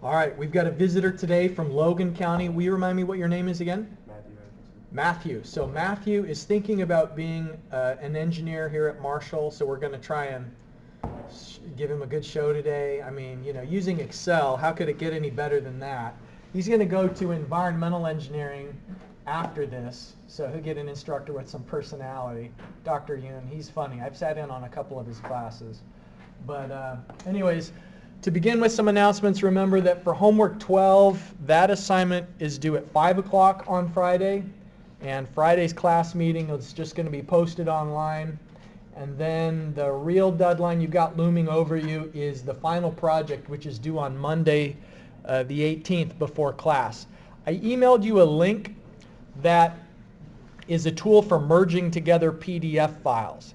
All right, we've got a visitor today from Logan County. Will you remind me what your name is again? Matthew. So Matthew is thinking about being an engineer here at Marshall, so we're going to try and give him a good show today. I mean, you know, using Excel, how could it get any better than that? He's going to go to environmental engineering after this, so he'll get an instructor with some personality. Dr. Yoon, he's funny. I've sat in on a couple of his classes. But anyways, to begin with some announcements, remember that for homework 12, that assignment is due at 5 o'clock on Friday. And Friday's class meeting is just going to be posted online. And then the real deadline you've got looming over you is the final project, which is due on Monday, the 18th, before class. I emailed you a link that is a tool for merging together PDF files.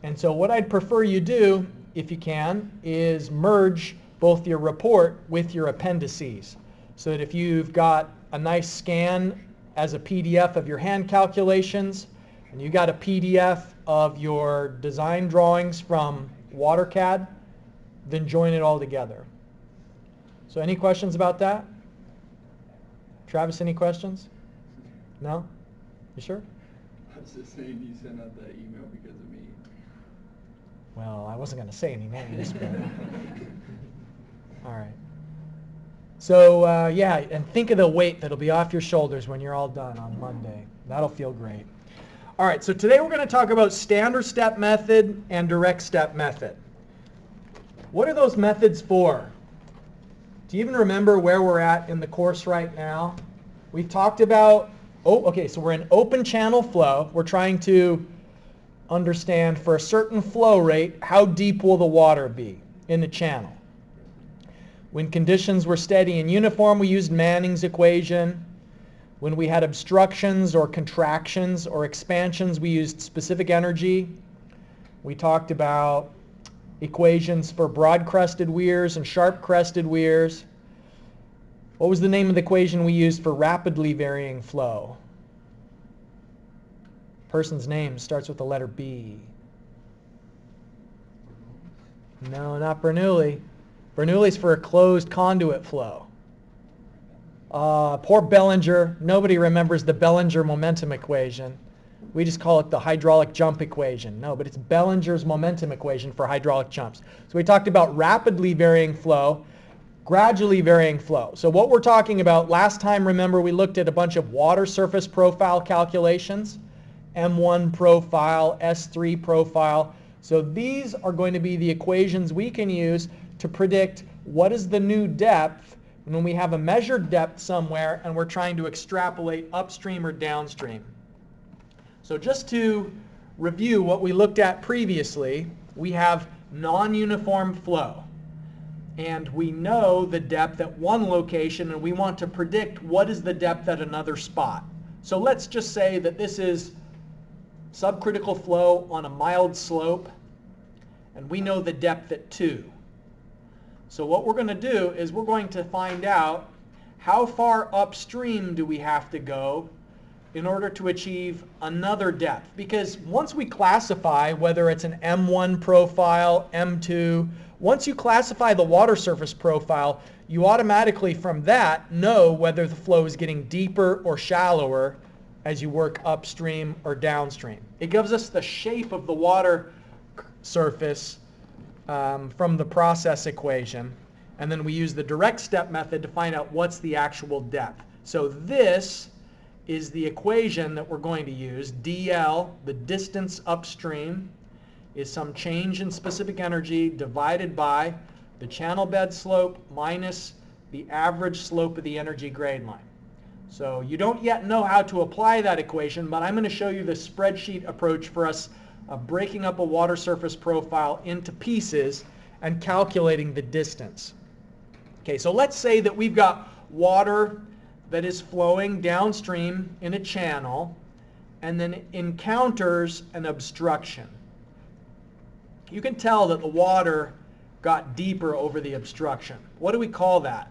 And so what I'd prefer you do, if you can, is merge both your report with your appendices. So that if you've got a nice scan as a PDF of your hand calculations, and you got a PDF of your design drawings from WaterCAD, then join it all together. So any questions about that? Travis, any questions? No? You sure? I was just saying you sent out that email because of me. Well, I wasn't going to say any names, but... All right. So, yeah, and think of the weight that'll be off your shoulders when you're all done on Monday. That'll feel great. All right, so today we're going to talk about standard step method and direct step method. What are those methods for? Do you even remember where we're at in the course right now? We've talked about, so we're in open channel flow. We're trying to understand for a certain flow rate, how deep will the water be in the channel? When conditions were steady and uniform, we used Manning's equation. When we had obstructions or contractions or expansions, we used specific energy. We talked about equations for broad-crested weirs and sharp-crested weirs. What was the name of the equation we used for rapidly varying flow? Person's name starts with the letter B. No, not Bernoulli. Bernoulli's for a closed conduit flow. Poor Bellinger. Nobody remembers the Bellinger momentum equation. We just call it the hydraulic jump equation. No, but it's Bellinger's momentum equation for hydraulic jumps. So we talked about rapidly varying flow, gradually varying flow. So what we're talking about, last time, remember, we looked at a bunch of water surface profile calculations, M1 profile, S3 profile. So these are going to be the equations we can use to predict what is the new depth when we have a measured depth somewhere and we're trying to extrapolate upstream or downstream. So just to review what we looked at previously, we have non-uniform flow. And we know the depth at one location, and we want to predict what is the depth at another spot. So let's just say that this is subcritical flow on a mild slope, and we know the depth at 2. So what we're going to do is we're going to find out how far upstream do we have to go in order to achieve another depth. Because once we classify whether it's an M1 profile, M2, once you classify the water surface profile, you automatically from that know whether the flow is getting deeper or shallower as you work upstream or downstream. It gives us the shape of the water surface from the process equation, and then we use the direct step method to find out what's the actual depth. So this is the equation that we're going to use. dl, the distance upstream, is some change in specific energy divided by the channel bed slope minus the average slope of the energy grade line. So you don't yet know how to apply that equation, but I'm going to show you the spreadsheet approach for us breaking up a water surface profile into pieces and calculating the distance. Okay, so let's say that we've got water that is flowing downstream in a channel and then encounters an obstruction. You can tell that the water got deeper over the obstruction. What do we call that?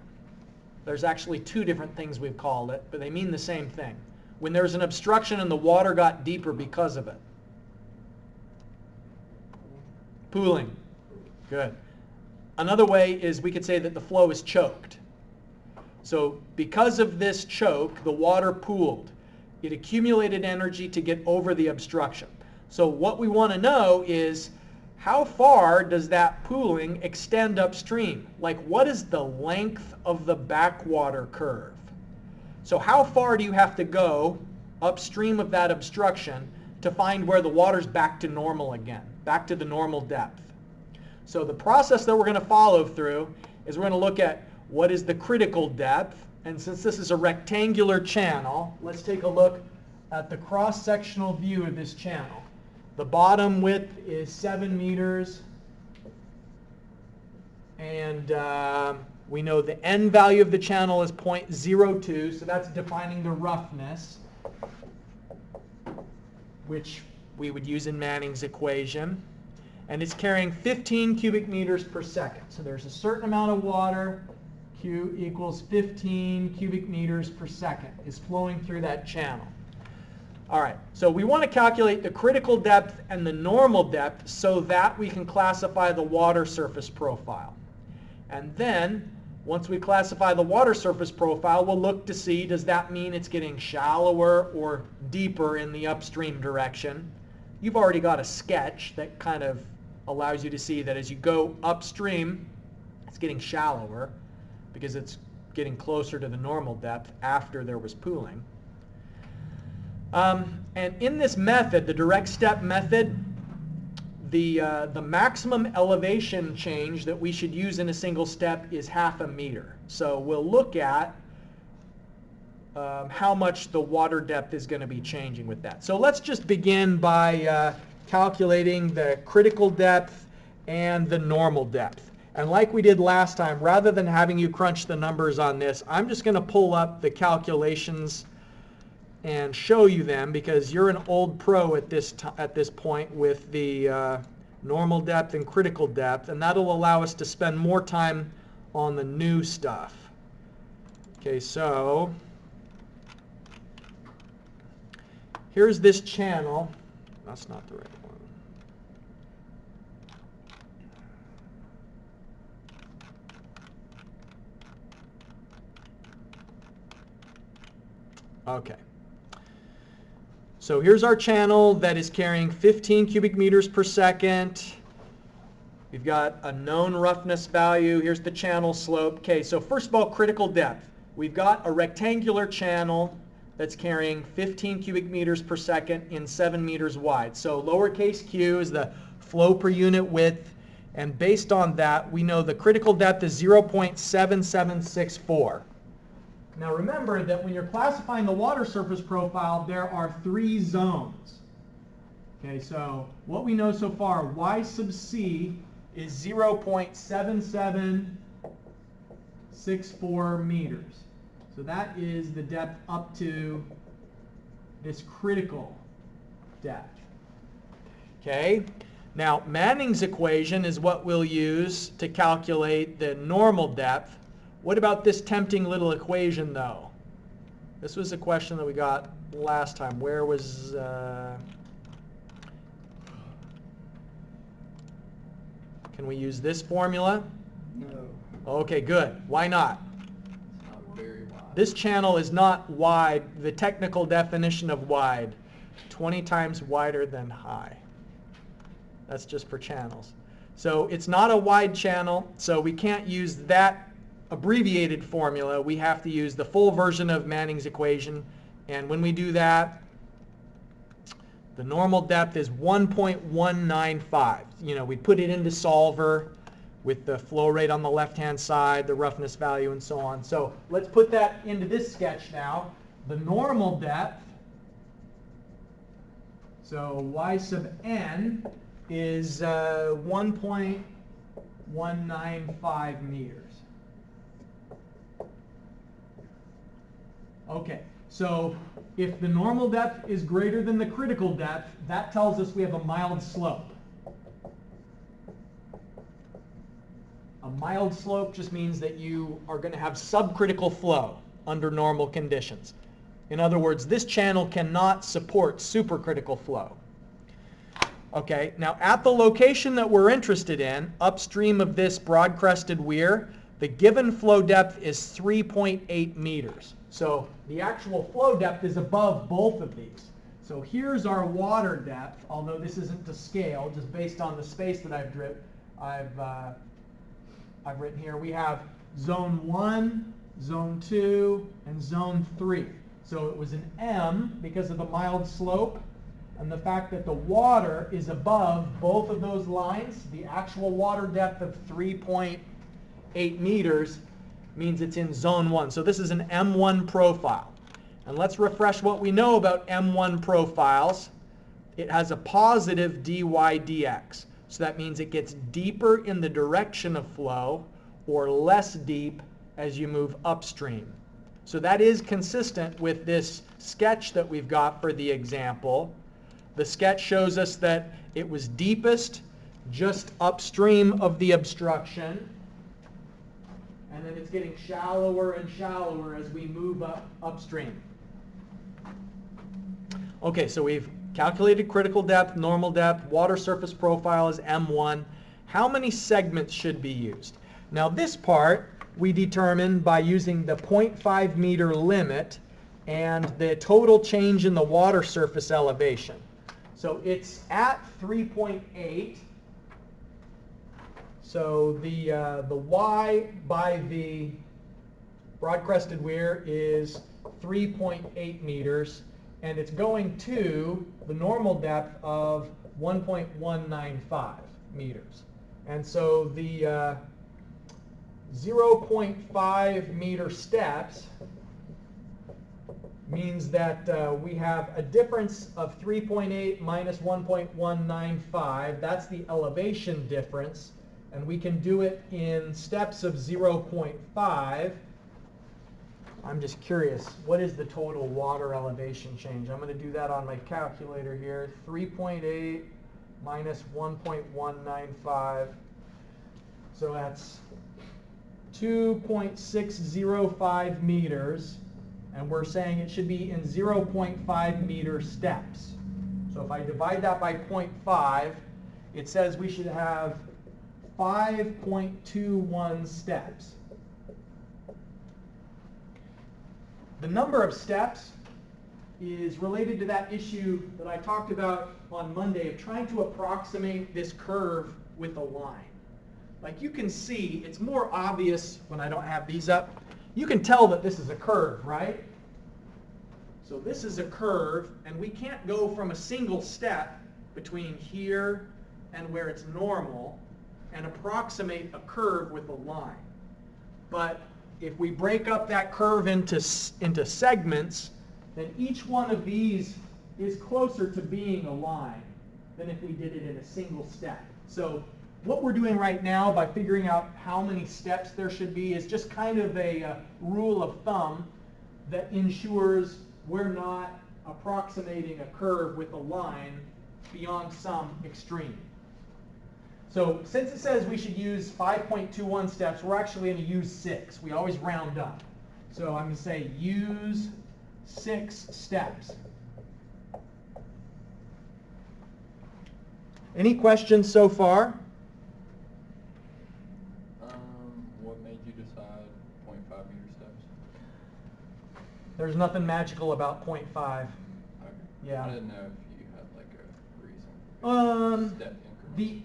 There's actually two different things we've called it, but they mean the same thing. When there's an obstruction and the water got deeper because of it. Pooling. Good. Another way is we could say that the flow is choked. So because of this choke, the water pooled. It accumulated energy to get over the obstruction. So what we want to know is, how far does that pooling extend upstream? Like, what is the length of the backwater curve? So how far do you have to go upstream of that obstruction to find where the water's back to normal again, back to the normal depth? So the process that we're going to follow through is we're going to look at what is the critical depth. And since this is a rectangular channel, let's take a look at the cross-sectional view of this channel. The bottom width is 7 meters. And we know the end value of the channel is 0.02, so that's defining the roughness, which we would use in Manning's equation. And it's carrying 15 cubic meters per second. So there's a certain amount of water, Q equals 15 cubic meters per second, is flowing through that channel. All right, so we want to calculate the critical depth and the normal depth so that we can classify the water surface profile. And then, once we classify the water surface profile, we'll look to see, does that mean it's getting shallower or deeper in the upstream direction? You've already got a sketch that kind of allows you to see that as you go upstream, it's getting shallower because it's getting closer to the normal depth after there was pooling. And in this method, the direct step method, the maximum elevation change that we should use in a single step is 0.5 meter. So we'll look at how much the water depth is going to be changing with that. So let's just begin by calculating the critical depth and the normal depth. And like we did last time, rather than having you crunch the numbers on this, I'm just going to pull up the calculations and show you them, because you're an old pro at this point with the normal depth and critical depth, and that'll allow us to spend more time on the new stuff. Okay, so here's this channel. That's not the right one. Okay. So here's our channel that is carrying 15 cubic meters per second. We've got a known roughness value. Here's the channel slope. Okay, so first of all, critical depth. We've got a rectangular channel that's carrying 15 cubic meters per second in 7 meters wide. So lowercase q is the flow per unit width. And based on that, we know the critical depth is 0.7764. Now remember that when you're classifying the water surface profile, there are 3 zones. Okay, so what we know so far, y sub c is 0.7764 meters. So that is the depth up to this critical depth. Okay, now Manning's equation is what we'll use to calculate the normal depth. What about this tempting little equation, though? This was a question that we got last time. Where was... Can we use this formula? No. Okay, good. Why not? It's not very wide. This channel is not wide. The technical definition of wide, 20 times wider than high. That's just for channels. So it's not a wide channel, so we can't use that abbreviated formula. We have to use the full version of Manning's equation, and when we do that, the normal depth is 1.195. You know, we put it into solver with the flow rate on the left-hand side, the roughness value, and so on. So let's put that into this sketch now. The normal depth, so y sub n is 1.195 meters. Okay, so if the normal depth is greater than the critical depth, that tells us we have a mild slope. A mild slope just means that you are going to have subcritical flow under normal conditions. In other words, this channel cannot support supercritical flow. Okay, now at the location that we're interested in, upstream of this broad-crested weir, The given flow depth is 3.8 meters. So the actual flow depth is above both of these. So here's our water depth, although this isn't to scale, just based on the space that I've written here. We have zone 1, zone 2, and zone 3. So it was an M because of the mild slope and the fact that the water is above both of those lines. The actual water depth of 3.8 meters means it's in zone 1. So this is an M1 profile. And let's refresh what we know about M1 profiles. It has a positive dy dx. So that means it gets deeper in the direction of flow or less deep as you move upstream. So that is consistent with this sketch that we've got for the example. The sketch shows us that it was deepest just upstream of the obstruction. And then it's getting shallower and shallower as we move upstream. Okay, so we've calculated critical depth, normal depth, water surface profile is M1. How many segments should be used? Now this part we determine by using the 0.5 meter limit and the total change in the water surface elevation. So it's at 3.8. So the y by the broad-crested weir is 3.8 meters. And it's going to the normal depth of 1.195 meters. And so the 0.5 meter steps means that we have a difference of 3.8 minus 1.195. That's the elevation difference. And we can do it in steps of 0.5. I'm just curious, what is the total water elevation change? I'm going to do that on my calculator here. 3.8 minus 1.195. So that's 2.605 meters. And we're saying it should be in 0.5 meter steps. So if I divide that by 0.5, it says we should have 5.21 steps. The number of steps is related to that issue that I talked about on Monday of trying to approximate this curve with a line. Like you can see, it's more obvious when I don't have these up. You can tell that this is a curve, right? So this is a curve, and we can't go from a single step between here and where it's normal and approximate a curve with a line. But if we break up that curve into segments, then each one of these is closer to being a line than if we did it in a single step. So what we're doing right now by figuring out how many steps there should be is just kind of a rule of thumb that ensures we're not approximating a curve with a line beyond some extreme. So since it says we should use 5.21 steps, we're actually going to use 6. We always round up. So I'm going to say use 6 steps. Any questions so far? What made you decide 0.5 meter steps? There's nothing magical about 0.5. Okay. Yeah. I didn't know if you had like a reason. Step increments.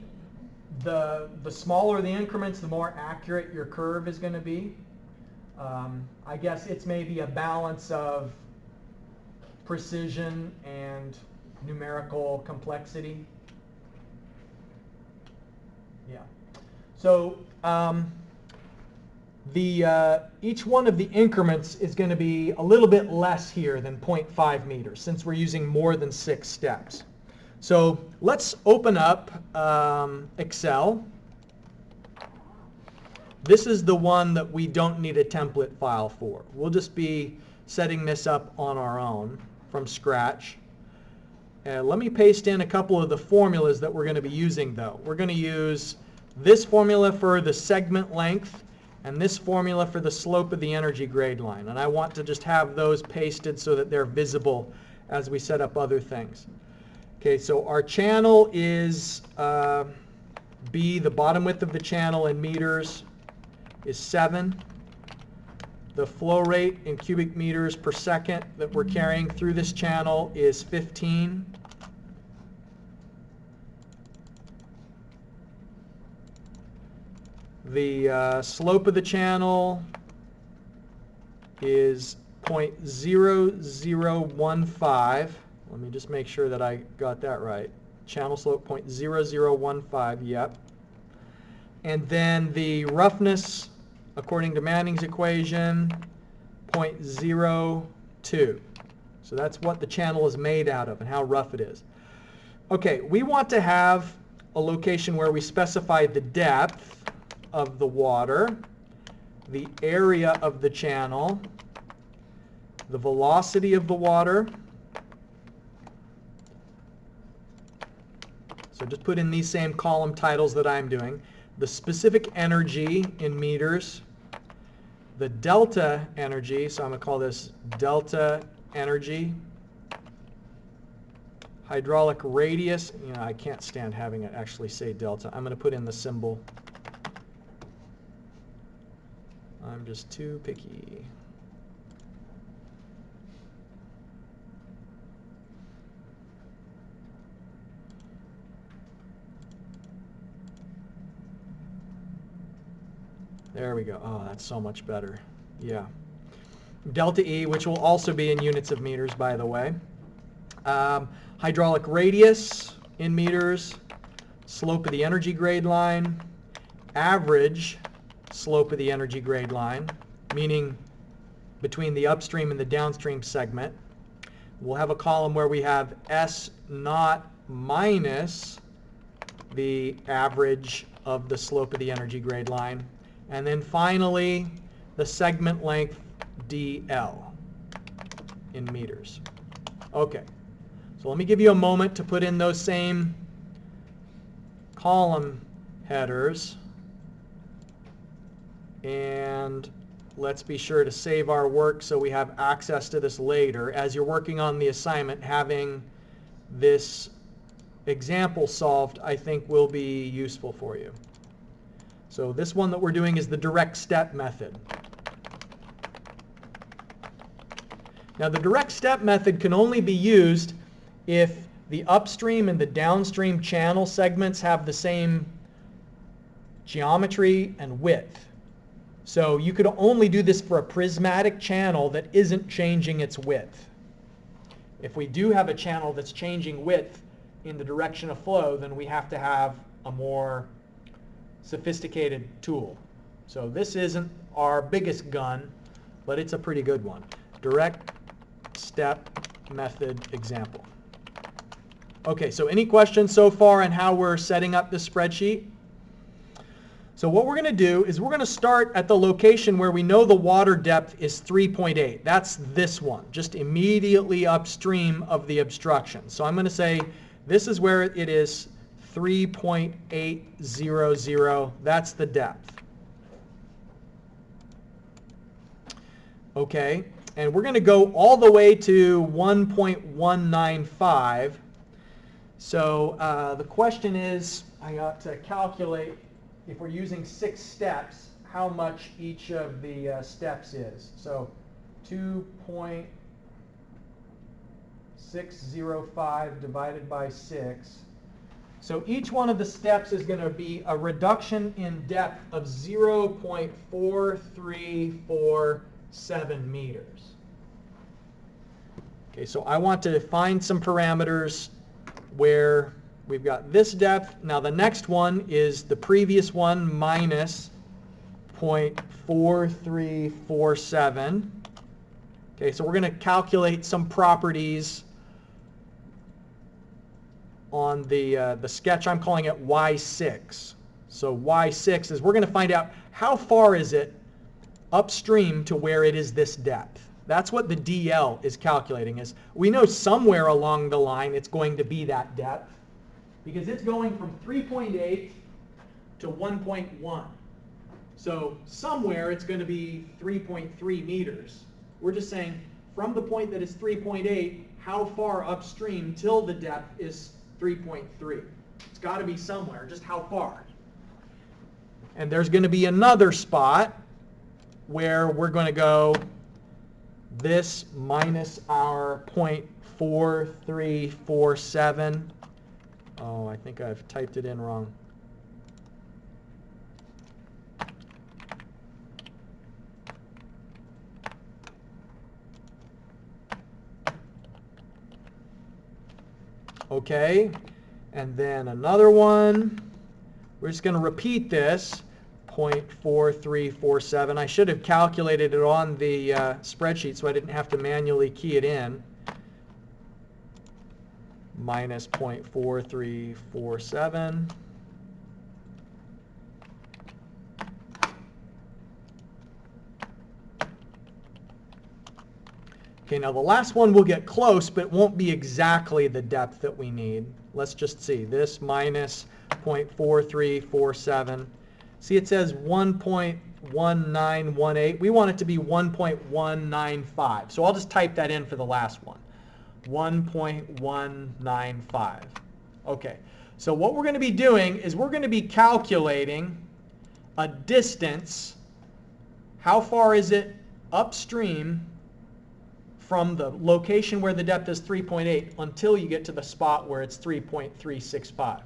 The smaller the increments, the more accurate your curve is going to be. I guess it's maybe a balance of precision and numerical complexity. Yeah. So each one of the increments is going to be a little bit less here than 0.5 meters since we're using more than 6 steps. So let's open up Excel. This is the one that we don't need a template file for. We'll just be setting this up on our own from scratch. Let me paste in a couple of the formulas that we're going to be using though. We're going to use this formula for the segment length and this formula for the slope of the energy grade line. And I want to just have those pasted so that they're visible as we set up other things. Okay, so our channel is B, the bottom width of the channel in meters, is 7. The flow rate in cubic meters per second that we're carrying through this channel is 15. The slope of the channel is 0.0015. Let me just make sure that I got that right. Channel slope 0.0015, yep. And then the roughness, according to Manning's equation, 0.02. So that's what the channel is made out of and how rough it is. Okay, we want to have a location where we specify the depth of the water, the area of the channel, the velocity of the water. So just put in these same column titles that I'm doing. The specific energy in meters, the delta energy, so I'm going to call this delta energy, hydraulic radius, I can't stand having it actually say delta. I'm going to put in the symbol. I'm just too picky. There we go. Oh, that's so much better. Yeah. Delta E, which will also be in units of meters, by the way. Hydraulic radius in meters, slope of the energy grade line, average slope of the energy grade line, meaning between the upstream and the downstream segment. We'll have a column where we have S naught minus the average of the slope of the energy grade line. And then finally, the segment length dl in meters. Okay, so let me give you a moment to put in those same column headers. And let's be sure to save our work so we have access to this later. As you're working on the assignment, having this example solved, I think, will be useful for you. So this one that we're doing is the direct step method. Now the direct step method can only be used if the upstream and the downstream channel segments have the same geometry and width. So you could only do this for a prismatic channel that isn't changing its width. If we do have a channel that's changing width in the direction of flow, then we have to have a more sophisticated tool. So this isn't our biggest gun, but it's a pretty good one. Direct step method example. Okay, so any questions so far on how we're setting up this spreadsheet? So what we're going to do is we're going to start at the location where we know the water depth is 3.8. That's this one, just immediately upstream of the obstruction. So I'm going to say this is where it is 3.800. That's the depth. Okay, and we're going to go all the way to 1.195. So the question is, I got to calculate, if we're using 6 steps, how much each of the steps is. So 2.605 divided by 6. So each one of the steps is going to be a reduction in depth of 0.4347 meters. Okay, so I want to find some parameters where we've got this depth. Now the next one is the previous one minus 0.4347. Okay, so we're going to calculate some properties on the sketch. I'm calling it Y6. So Y6 is we're going to find out how far is it upstream to where it is this depth. That's what the DL is calculating. Is we know somewhere along the line it's going to be that depth because it's going from 3.8 to 1.1. So somewhere it's going to be 3.3 meters. We're just saying from the point that it's 3.8, how far upstream till the depth is 3.3. It's got to be somewhere, just how far. And there's going to be another spot where we're going to go this minus our 0.4347. Oh, I think I've typed it in wrong. Okay, and then another one. We're just going to repeat this, 0.4347. I should have calculated it on the spreadsheet so I didn't have to manually key it in. Minus 0.4347. Okay, now the last one will get close, but won't be exactly the depth that we need. Let's just see. This minus 0.4347. See, it says 1.1918. We want it to be 1.195. So I'll just type that in for the last one. 1.195. Okay, so what we're going to be doing is we're going to be calculating a distance. How far is it upstream from the location where the depth is 3.8 until you get to the spot where it's 3.365.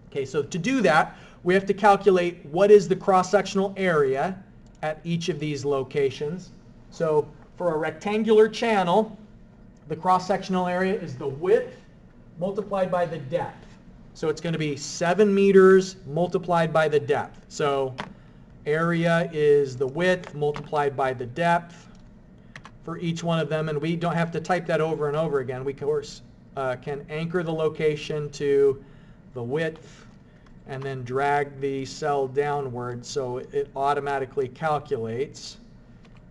Okay, so to do that, we have to calculate what is the cross-sectional area at each of these locations. So for a rectangular channel, the cross-sectional area is the width multiplied by the depth. So it's going to be 7 meters multiplied by the depth. So area is the width multiplied by the depth for each one of them, and we don't have to type that over and over again. We, of course, can anchor the location to the width and then drag the cell downward so it automatically calculates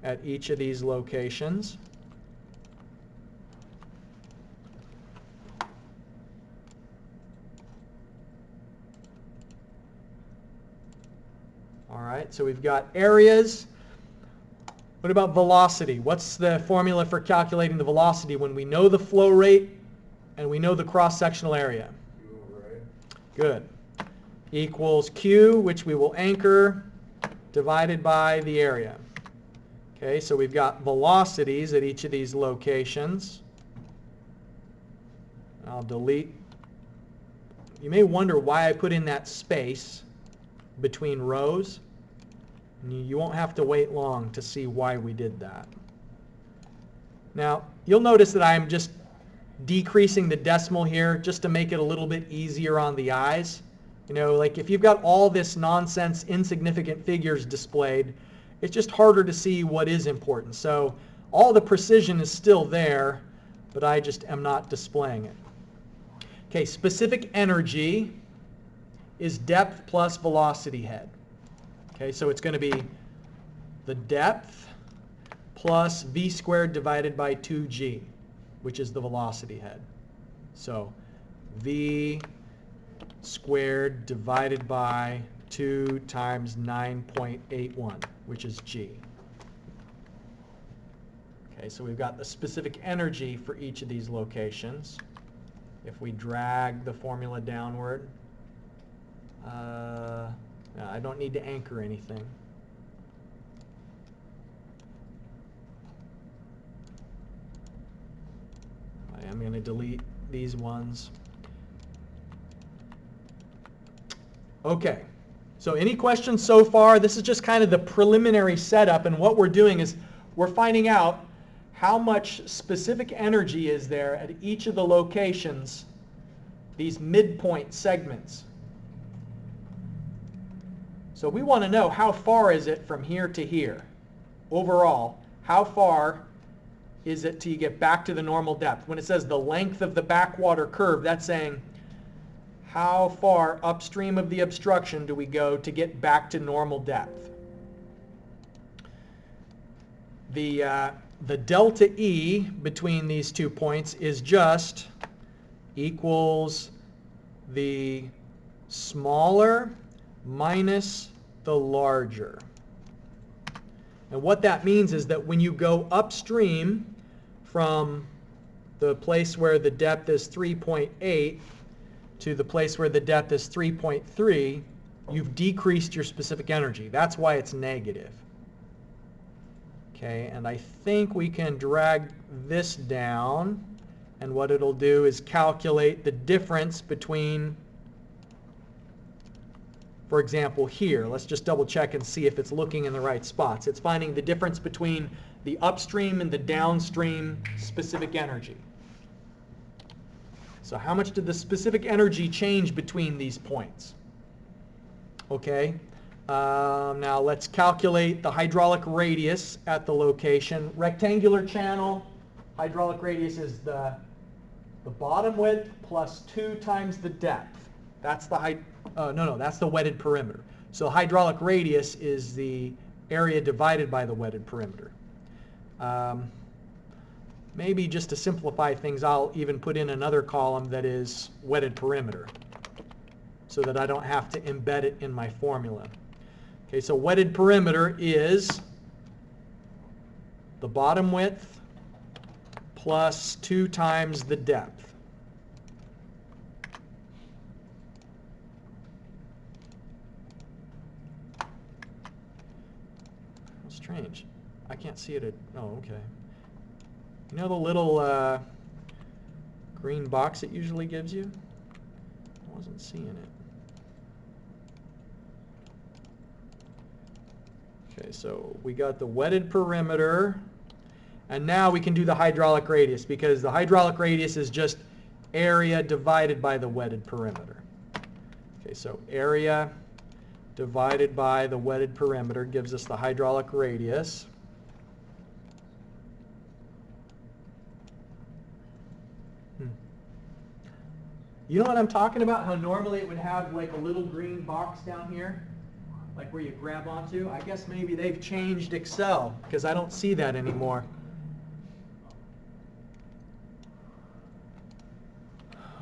at each of these locations. All right, so we've got areas. What about velocity? What's the formula for calculating the velocity when we know the flow rate and we know the cross-sectional area? Q, right? Good. Equals Q, which we will anchor, divided by the area. Okay, so we've got velocities at each of these locations. I'll delete. You may wonder why I put in that space between rows. You won't have to wait long to see why we did that. Now, you'll notice that I'm just decreasing the decimal here just to make it a little bit easier on the eyes. You know, like if you've got all this nonsense, insignificant figures displayed, it's just harder to see what is important. So all the precision is still there, but I just am not displaying it. Okay, specific energy is depth plus velocity head. Okay, so it's going to be the depth plus v squared divided by 2g, which is the velocity head. So v squared divided by 2 times 9.81, which is g. Okay, so we've got the specific energy for each of these locations. If we drag the formula downward, I don't need to anchor anything. I am going to delete these ones. Okay, so any questions so far? This is just kind of the preliminary setup, and what we're doing is we're finding out how much specific energy is there at each of the locations, these midpoint segments. So we want to know how far is it from here to here. Overall, how far is it till you get back to the normal depth? When it says the length of the backwater curve, that's saying how far upstream of the obstruction do we go to get back to normal depth? The delta E between these 2 points is just equals the smaller minus the larger. And what that means is that when you go upstream from the place where the depth is 3.8 to the place where the depth is 3.3, you've decreased your specific energy. That's why it's negative. Okay, and I think we can drag this down, and what it'll do is calculate the difference between, for example, here. Let's just double check and see if it's looking in the right spots. It's finding the difference between the upstream and the downstream specific energy. So how much did the specific energy change between these points? Okay. Now let's calculate the hydraulic radius at the location. Rectangular channel, hydraulic radius is the bottom width plus 2 times the depth. That's the that's the wetted perimeter. So hydraulic radius is the area divided by the wetted perimeter. Maybe just to simplify things, I'll even put in another column that is wetted perimeter so that I don't have to embed it in my formula. Okay, so wetted perimeter is the bottom width plus 2 times the depth. Strange. I can't see it. Oh, okay. You know the little green box it usually gives you? I wasn't seeing it. Okay, so we got the wetted perimeter, and now we can do the hydraulic radius, because the hydraulic radius is just area divided by the wetted perimeter. Okay, so area divided by the wetted perimeter gives us the hydraulic radius. You know what I'm talking about? How normally it would have like a little green box down here, like where you grab onto? I guess maybe they've changed Excel, because I don't see that anymore.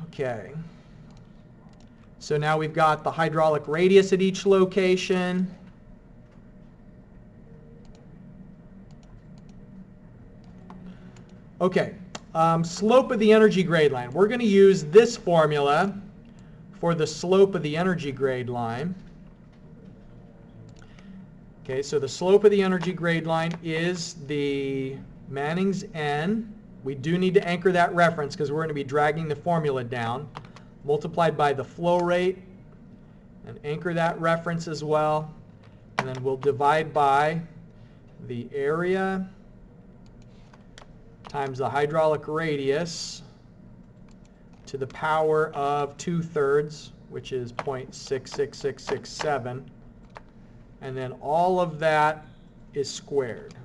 Okay. So now we've got the hydraulic radius at each location. Okay, slope of the energy grade line. We're going to use this formula for the slope of the energy grade line. Okay, so the slope of the energy grade line is the Manning's N. We do need to anchor that reference because we're going to be dragging the formula down, multiplied by the flow rate, and anchor that reference as well. And then we'll divide by the area times the hydraulic radius to the power of 2/3, which is 0.66667. And then all of that is squared.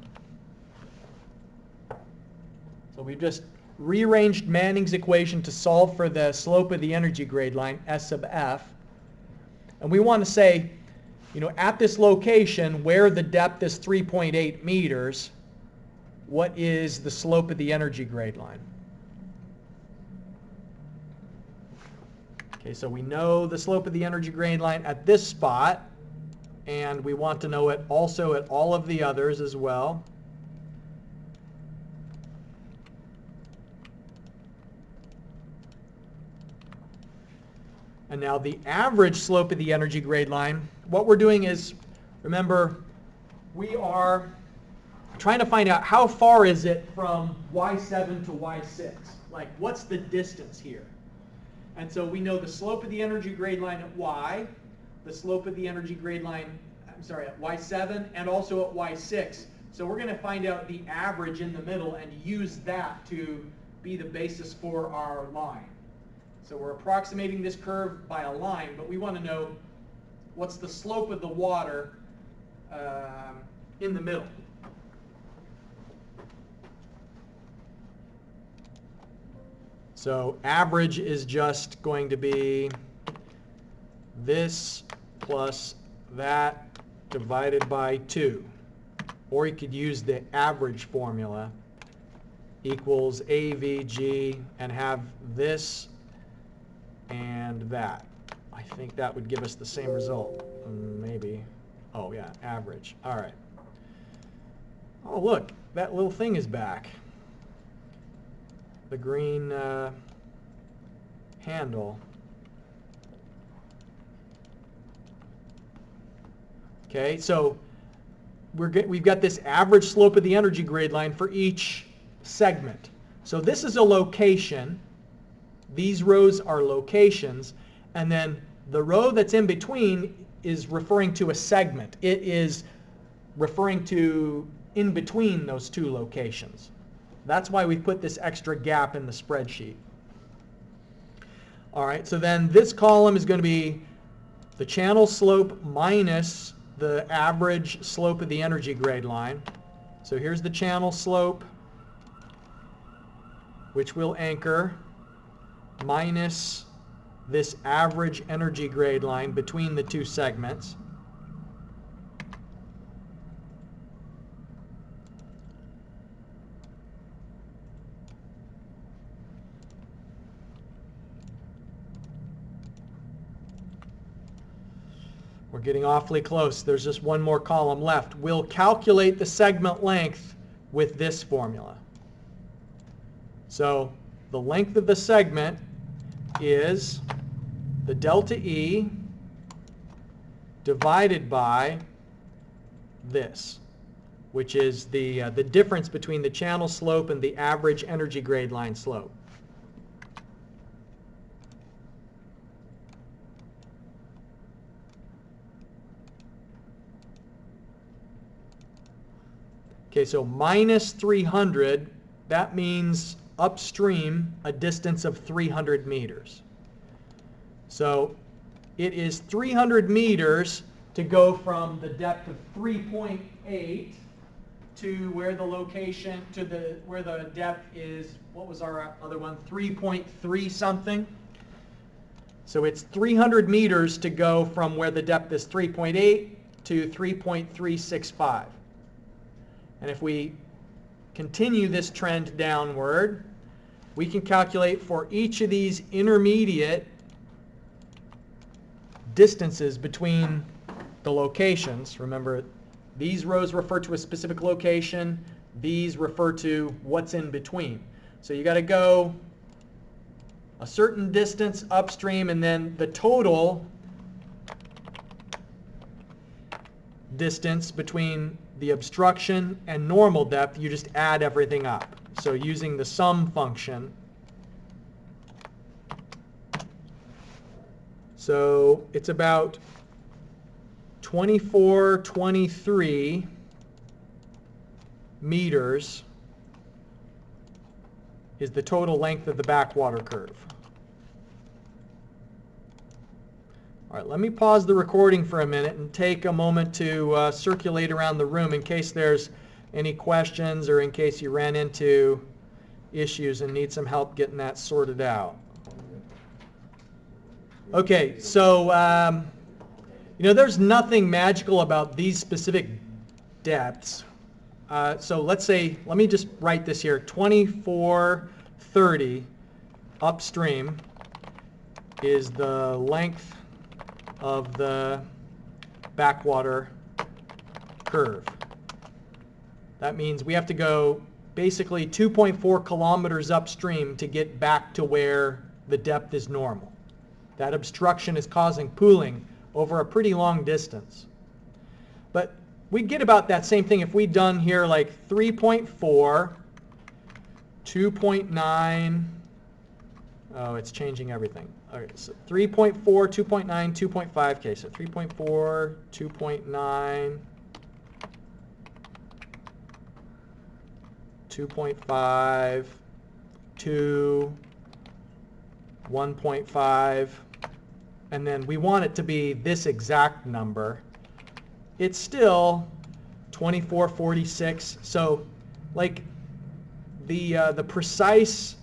So we've just rearranged Manning's equation to solve for the slope of the energy grade line, S sub F. And we want to say, you know, at this location where the depth is 3.8 meters, what is the slope of the energy grade line? Okay, so we know the slope of the energy grade line at this spot, and we want to know it also at all of the others as well. And now the average slope of the energy grade line, what we're doing is, remember, we are trying to find out how far is it from Y7 to Y6. Like, what's the distance here? And so we know the slope of the energy grade line at Y, the slope of the energy grade line, at Y7, and also at Y6. So we're going to find out the average in the middle and use that to be the basis for our line. So we're approximating this curve by a line, but we want to know what's the slope of the water in the middle. So average is just going to be this plus that divided by 2. Or you could use the average formula equals AVG and have this and that. I think that would give us the same result. Maybe. Oh yeah, average. All right. Oh look, that little thing is back. The green handle. Okay, so we've got this average slope of the energy grade line for each segment. So this is a location. These rows are locations. And then the row that's in between is referring to a segment. It is referring to in between those two locations. That's why we put this extra gap in the spreadsheet. All right, so then this column is going to be the channel slope minus the average slope of the energy grade line. So here's the channel slope, which we'll anchor, minus this average energy grade line between the two segments. We're getting awfully close. There's just one more column left. We'll calculate the segment length with this formula. So the length of the segment is the delta E divided by this, which is the difference between the channel slope and the average energy grade line slope. Okay, so minus 300, that means upstream a distance of 300 meters. So it is 300 meters to go from the depth of 3.8 to where the location, to where the depth is, what was our other one, 3.3 something. So it's 300 meters to go from where the depth is 3.8 to 3.365. And if we continue this trend downward, we can calculate for each of these intermediate distances between the locations. Remember, these rows refer to a specific location. These refer to what's in between. So you got to go a certain distance upstream, and then the total distance between the obstruction and normal depth, you just add everything up. So using the sum function. So it's about 23 meters is the total length of the backwater curve. All right, let me pause the recording for a minute and take a moment to circulate around the room in case there's any questions or in case you ran into issues and need some help getting that sorted out. Okay, so there's nothing magical about these specific depths. So let me just write this here, 2430 upstream is the length of the backwater curve. That means we have to go basically 2.4 kilometers upstream to get back to where the depth is normal. That obstruction is causing pooling over a pretty long distance. But we'd get about that same thing if we'd done here like 3.4, 2.9, oh, it's changing everything. Okay, so 3.4, 2.9, 2.5, okay, so 3.4, 2.9, 2.5, 2, 1.5, and then we want it to be this exact number. It's still 2446, so like the precise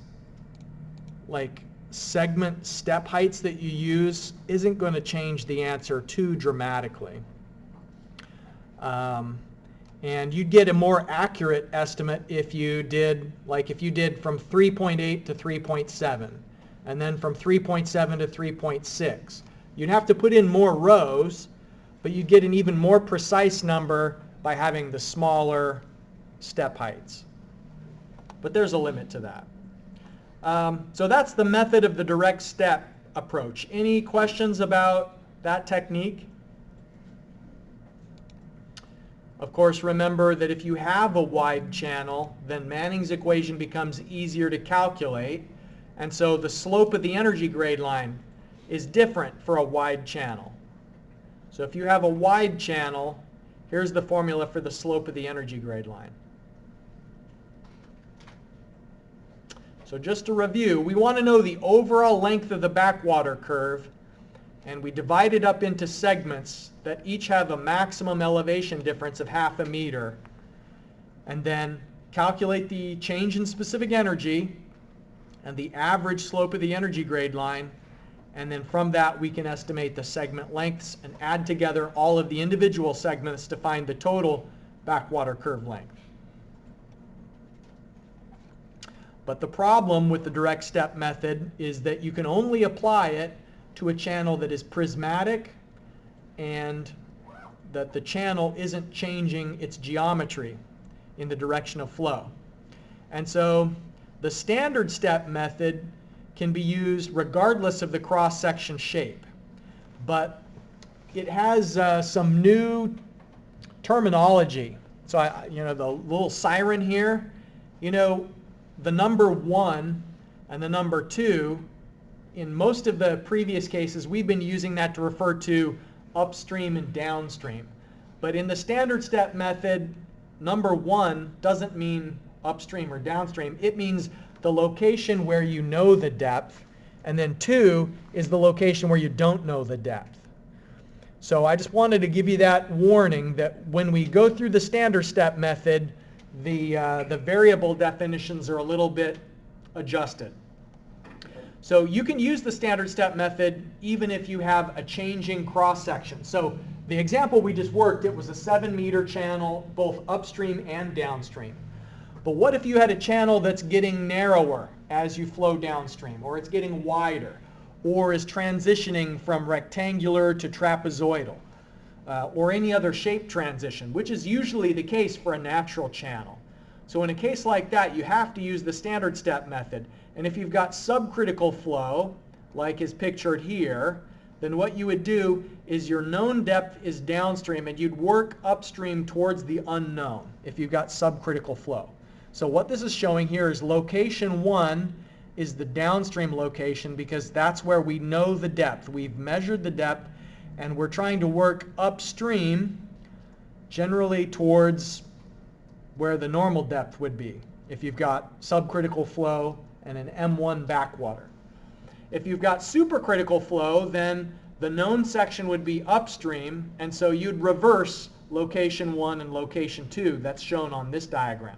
like segment step heights that you use isn't going to change the answer too dramatically. And you'd get a more accurate estimate if you did from 3.8 to 3.7 and then from 3.7 to 3.6. You'd have to put in more rows, but you'd get an even more precise number by having the smaller step heights. But there's a limit to that. So that's the method of the direct step approach. Any questions about that technique? Of course, remember that if you have a wide channel, then Manning's equation becomes easier to calculate. And so the slope of the energy grade line is different for a wide channel. So if you have a wide channel, here's the formula for the slope of the energy grade line. So just to review, we want to know the overall length of the backwater curve, and we divide it up into segments that each have a maximum elevation difference of 1/2 meter, and then calculate the change in specific energy and the average slope of the energy grade line, and then from that we can estimate the segment lengths and add together all of the individual segments to find the total backwater curve length. But the problem with the direct step method is that you can only apply it to a channel that is prismatic and that the channel isn't changing its geometry in the direction of flow. And so the standard step method can be used regardless of the cross-section shape. But it has some new terminology. So, the little siren here, the number 1 and the number 2, in most of the previous cases, we've been using that to refer to upstream and downstream. But in the standard step method, number 1 doesn't mean upstream or downstream. It means the location where you know the depth, and then 2 is the location where you don't know the depth. So I just wanted to give you that warning that when we go through the standard step method, the variable definitions are a little bit adjusted. So you can use the standard step method even if you have a changing cross-section. So the example we just worked, it was a 7-meter channel, both upstream and downstream. But what if you had a channel that's getting narrower as you flow downstream, or it's getting wider, or is transitioning from rectangular to trapezoidal, or any other shape transition, which is usually the case for a natural channel. So in a case like that, you have to use the standard step method. And if you've got subcritical flow, like is pictured here, then what you would do is your known depth is downstream, and you'd work upstream towards the unknown if you've got subcritical flow. So what this is showing here is location 1 is the downstream location because that's where we know the depth. We've measured the depth, and we're trying to work upstream generally towards where the normal depth would be if you've got subcritical flow and an M1 backwater. If you've got supercritical flow, then the known section would be upstream, and so you'd reverse location 1 and location 2. That's shown on this diagram.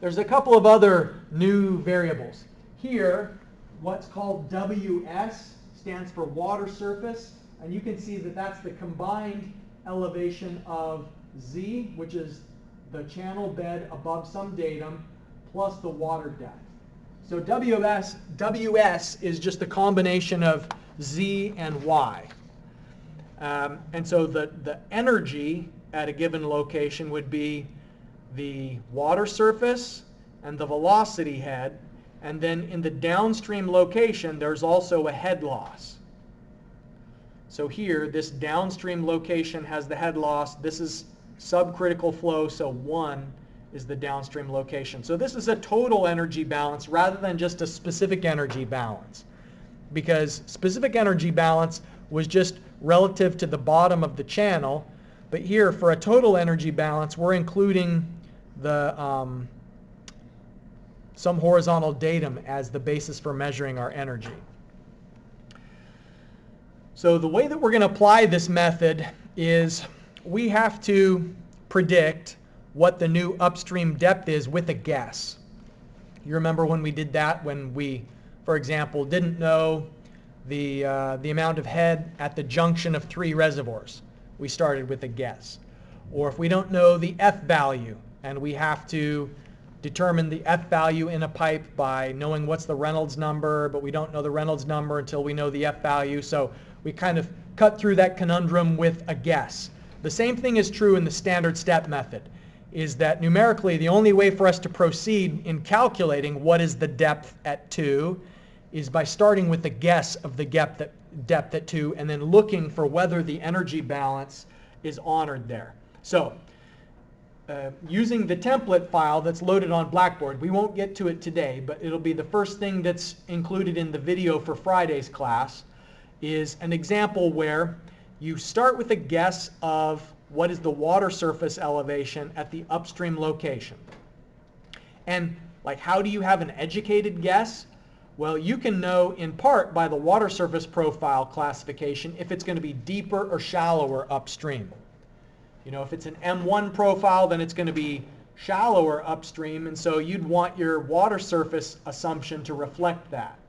There's a couple of other new variables. Here, what's called WS stands for water surface, and you can see that that's the combined elevation of Z, which is the channel bed above some datum, plus the water depth. So WS is just the combination of Z and Y. And so the energy at a given location would be the water surface and the velocity head, and then in the downstream location there's also a head loss. So here this downstream location has the head loss. This is subcritical flow, so 1 is the downstream location. So this is a total energy balance rather than just a specific energy balance, because specific energy balance was just relative to the bottom of the channel, but here for a total energy balance we're including the some horizontal datum as the basis for measuring our energy. So the way that we're going to apply this method is we have to predict what the new upstream depth is with a guess. You remember when we did that, when we, for example, didn't know the amount of head at the junction of 3 reservoirs. We started with a guess. Or if we don't know the F value, and we have to determine the F value in a pipe by knowing what's the Reynolds number, but we don't know the Reynolds number until we know the F value. So we kind of cut through that conundrum with a guess. The same thing is true in the standard step method, is that numerically the only way for us to proceed in calculating what is the depth at 2 is by starting with a guess of the depth at 2 and then looking for whether the energy balance is honored there. So using the template file that's loaded on Blackboard. We won't get to it today, but it'll be the first thing that's included in the video for Friday's class, is an example where you start with a guess of what is the water surface elevation at the upstream location. And like, how do you have an educated guess? Well, you can know in part by the water surface profile classification if it's going to be deeper or shallower upstream. You know, if it's an M1 profile, then it's going to be shallower upstream, and so you'd want your water surface assumption to reflect that.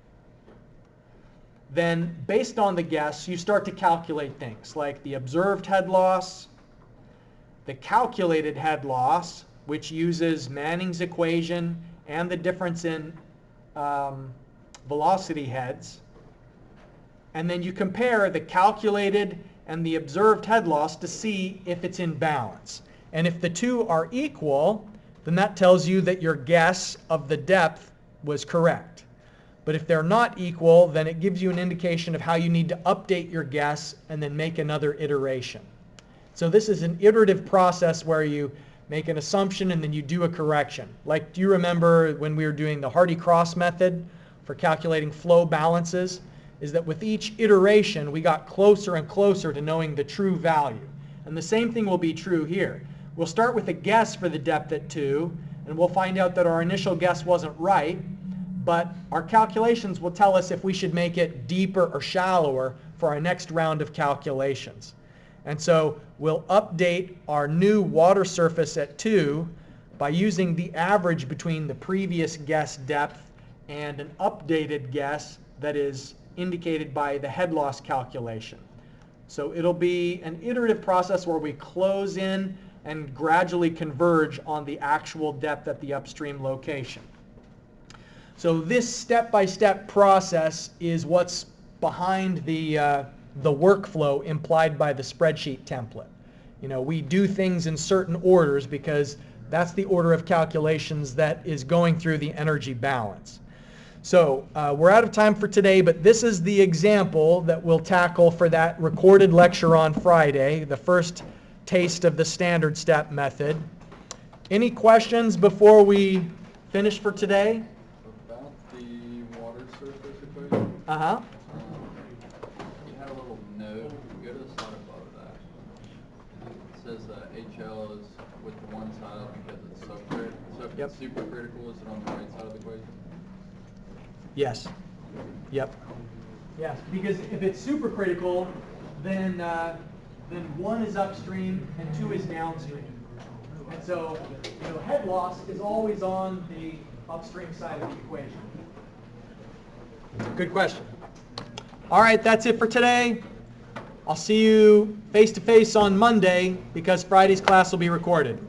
Then, based on the guess, you start to calculate things like the observed head loss, the calculated head loss, which uses Manning's equation and the difference in velocity heads, and then you compare the calculated and the observed head loss to see if it's in balance. And if the two are equal, then that tells you that your guess of the depth was correct. But if they're not equal, then it gives you an indication of how you need to update your guess and then make another iteration. So this is an iterative process where you make an assumption and then you do a correction. Like, do you remember when we were doing the Hardy-Cross method for calculating flow balances? Is that with each iteration we got closer and closer to knowing the true value. And the same thing will be true here. We'll start with a guess for the depth at 2, and we'll find out that our initial guess wasn't right, but our calculations will tell us if we should make it deeper or shallower for our next round of calculations. And so we'll update our new water surface at 2 by using the average between the previous guess depth and an updated guess that is indicated by the head loss calculation. So it'll be an iterative process where we close in and gradually converge on the actual depth at the upstream location. So this step-by-step process is what's behind the workflow implied by the spreadsheet template. You know, we do things in certain orders because that's the order of calculations that is going through the energy balance. So we're out of time for today, but this is the example that we'll tackle for that recorded lecture on Friday, the first taste of the standard step method. Any questions before we finish for today? About the water surface equation. Uh-huh. You had a little note. Go to the slide above that. It says HL is with the one side because it's subcritical. So if it's supercritical, is it on the right side of the equation? Yes. Yep. Yes, because if it's supercritical, then 1 is upstream and 2 is downstream. And so, you know, head loss is always on the upstream side of the equation. Good question. All right, that's it for today. I'll see you face-to-face on Monday because Friday's class will be recorded.